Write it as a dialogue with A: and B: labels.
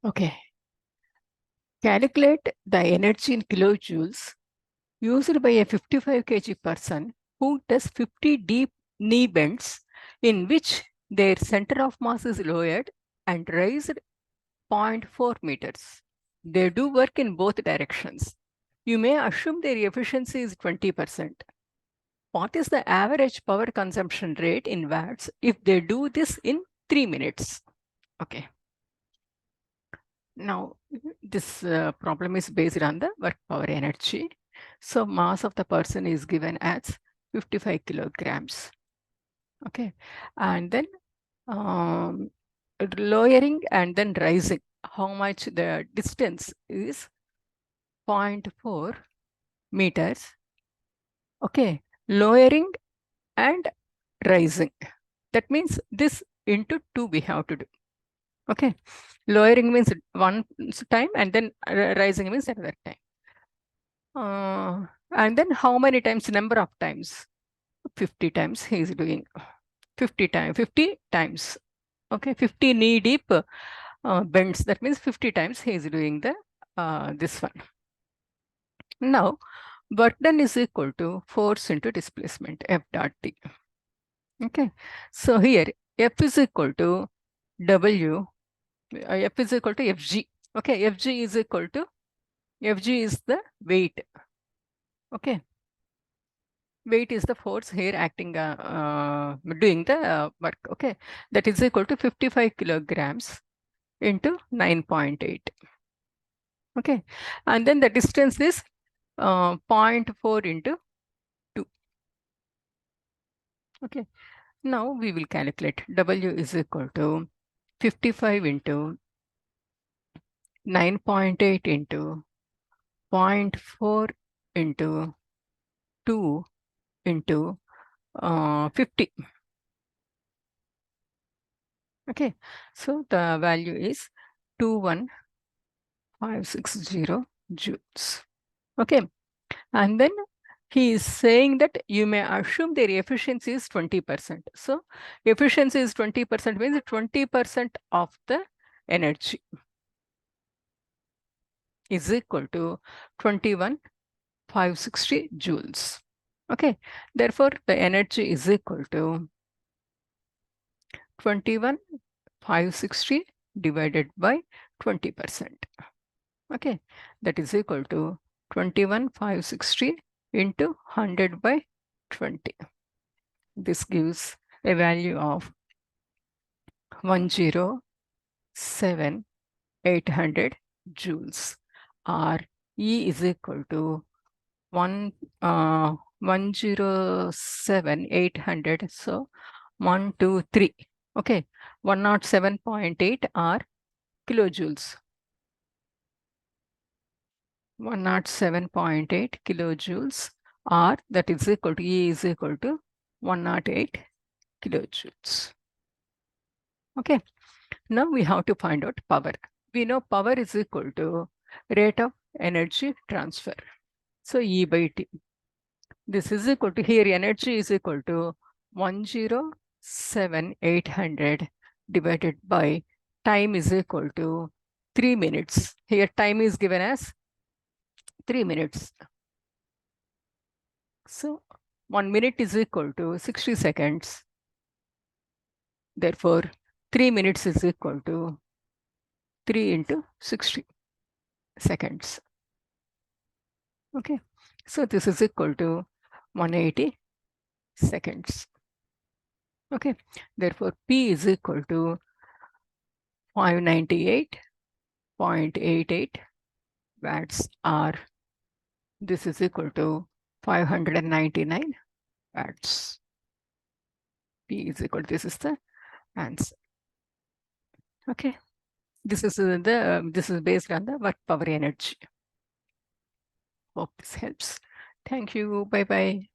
A: Okay. Calculate the energy in kilojoules used by a 55 kg person who does 50 deep knee bends in which their center of mass is lowered and raised 0.4 meters. They do work in both directions. You may assume their efficiency is 20%. What is the average power consumption rate in watts if they do this in 3 minutes? Okay. Now, this problem is based on the work power energy. So mass of the person is given as 55 kilograms. Okay. And then lowering and then rising. How much the distance is 0.4 meters. Okay. Lowering and rising. That means this into 2 we have to do. Okay. Lowering means one time and then rising means another time. And then how many times, number of times? 50 times he is doing. 50 times. Okay, 50 knee deep bends. That means 50 times he is doing the this one. Now, work done is equal to force into displacement, F dot T. Okay, so here F is equal to W, F is equal to Fg. Okay, Fg is equal to, Fg is the weight. Okay, weight is the force here acting, doing the work. Okay, that is equal to 55 kilograms into 9.8. Okay, and then the distance is 0.4 into 2. Okay, now we will calculate W is equal to 55 into 9.8 into 0.4 into 2 into 50. Okay, so the value is 21560 joules. Okay, and then he is saying that you may assume their efficiency is 20%. So efficiency is 20% means 20% of the energy is equal to 21,560 joules. Okay, therefore the energy is equal to 21,560 divided by 20%. Okay, that is equal to 21,560 into 100 by 20. This gives a value of 107,800 joules, or E is equal to 107,800. So 123. Okay, 107.8 are kilojoules. 107.8 kilojoules, or that is equal to E is equal to 108 kilojoules. Okay, now we have to find out power. We know power is equal to rate of energy transfer. So E by T. This is equal to, here energy is equal to 107,800 divided by time is equal to 3 minutes. Here time is given as 3 minutes. So 1 minute is equal to 60 seconds. Therefore, 3 minutes is equal to 3 into 60 seconds. Okay, so this is equal to 180 seconds. Okay, therefore P is equal to 598.88 watts, or this is equal to 599 watts. P is equal to, this is the answer. Okay, this is this is based on the work power energy. Hope this helps. Thank you. Bye bye.